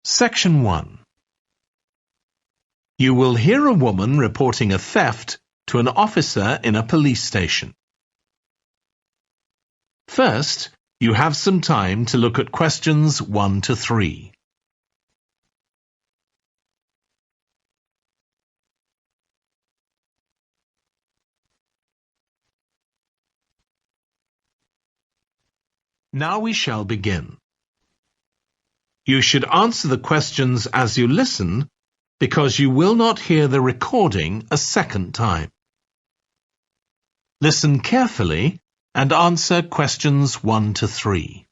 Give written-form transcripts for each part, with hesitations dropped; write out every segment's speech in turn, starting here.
Section 1. You will hear a woman reporting a theft to an officer in a police station. First, you have some time to look at questions 1 to 3. Now we shall begin. You should answer the questions as you listen, because you will not hear the recording a second time. Listen carefully and answer questions 1 to 3.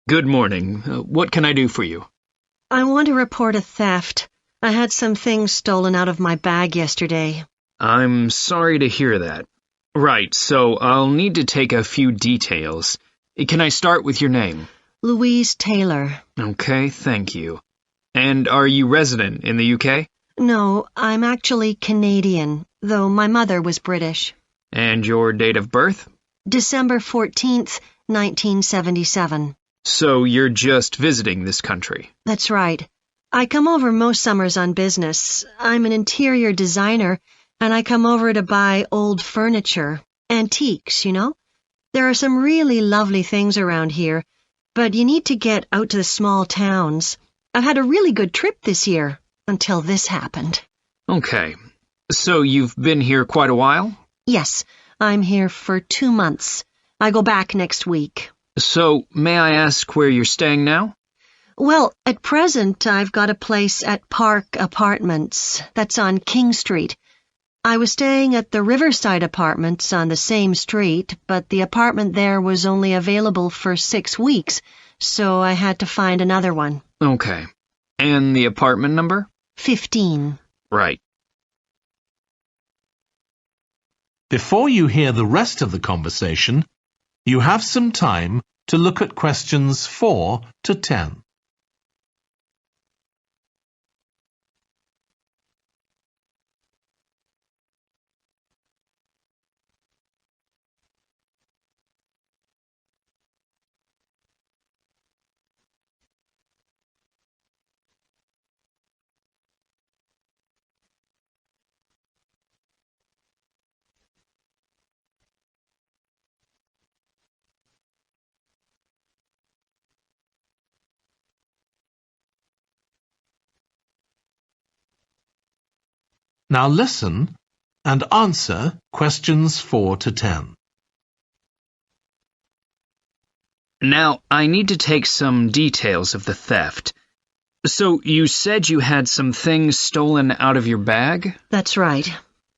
Good morning. What can I do for you? I want to report a theft. I had some things stolen out of my bag yesterday. I'm sorry to hear that. Right, so I'll need to take a few details. Can I start with your name? Louise Taylor. Okay, thank you. And are you resident in the UK? No, I'm actually Canadian, though my mother was British. And your date of birth? December 14th, 1977. So you're just visiting this country? That's right. I come over most summers on business. I'm an interior designer, and I come over to buy old furniture. Antiques, you know? There are some really lovely things around here, but you need to get out to the small towns. I've had a really good trip this year, until this happened. Okay. So you've been here quite a while? Yes, I'm here for 2 months. I go back next week. So, may I ask where you're staying now? Well, at present, I've got a place at Park Apartments. That's on King Street. I was staying at the Riverside Apartments on the same street, but the apartment there was only available for 6 weeks, so I had to find another one. Okay. And the apartment number? 15. Right. Before you hear the rest of the conversation, you have some time to look at questions 4 to 10. Now listen and answer questions 4 to 10. Now, I need to take some details of the theft. So, you said you had some things stolen out of your bag? That's right.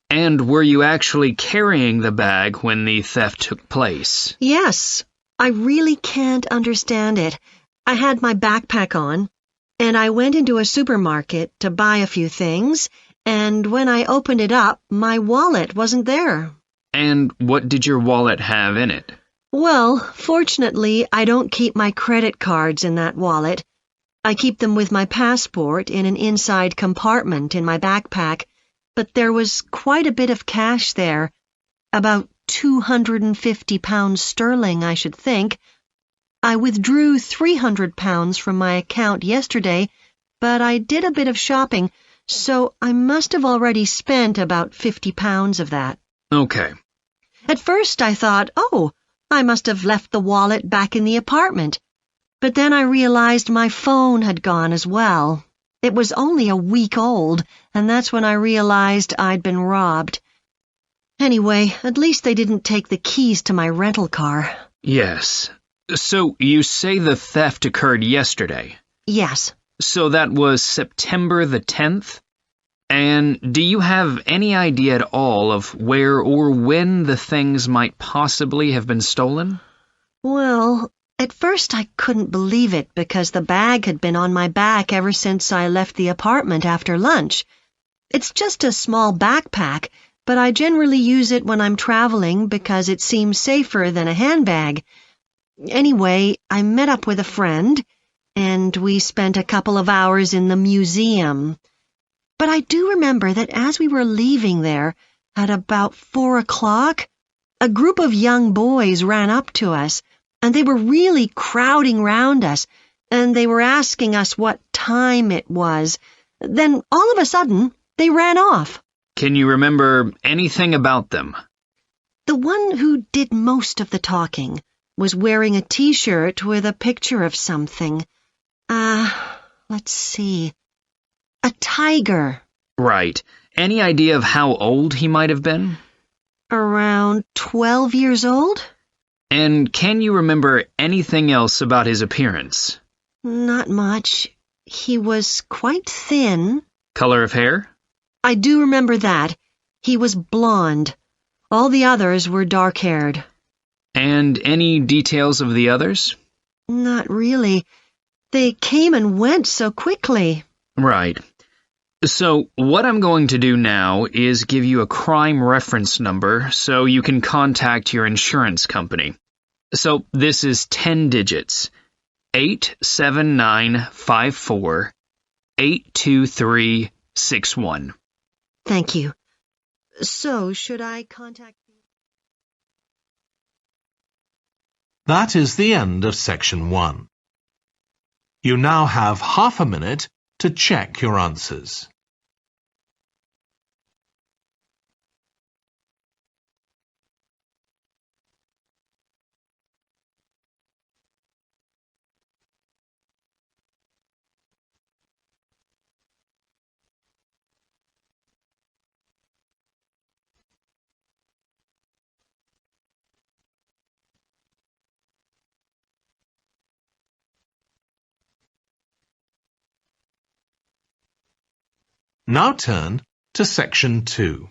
And were you actually carrying the bag when the theft took place? Yes, I really can't understand it. I had my backpack on, and I went into a supermarket to buy a few things, and when I opened it up, my wallet wasn't there. And what did your wallet have in it? Well, fortunately, I don't keep my credit cards in that wallet. I keep them with my passport in an inside compartment in my backpack, but there was quite a bit of cash there, about £250 sterling, I should think. I withdrew £300 from my account yesterday, but I did a bit of shopping, so I must have already spent about £50 of that. Okay. At first I thought, I must have left the wallet back in the apartment. But then I realized my phone had gone as well. It was only a week old, and that's when I realized I'd been robbed. Anyway, at least they didn't take the keys to my rental car. Yes. So you say the theft occurred yesterday? Yes. So that was September the 10th? And do you have any idea at all of where or when the things might possibly have been stolen? Well, at first I couldn't believe it because the bag had been on my back ever since I left the apartment after lunch. It's just a small backpack, but I generally use it when I'm traveling because it seems safer than a handbag. Anyway, I met up with a friend, and we spent a couple of hours in the museum. But I do remember that as we were leaving there, at about 4 o'clock, a group of young boys ran up to us, and they were really crowding round us, and they were asking us what time it was. Then, all of a sudden, they ran off. Can you remember anything about them? The one who did most of the talking was wearing a T-shirt with a picture of something. Let's see. A tiger. Right. Any idea of how old he might have been? Around 12 years old? And can you remember anything else about his appearance? Not much. He was quite thin. Color of hair? I do remember that. He was blonde. All the others were dark-haired. And any details of the others? Not really. They came and went so quickly. Right. So what I'm going to do now is give you a crime reference number so you can contact your insurance company. So this is 10 digits. 87954-82361. Thank you. So, should I contact... That is the end of section 1. You now have half a minute to check your answers. Now turn to section 2.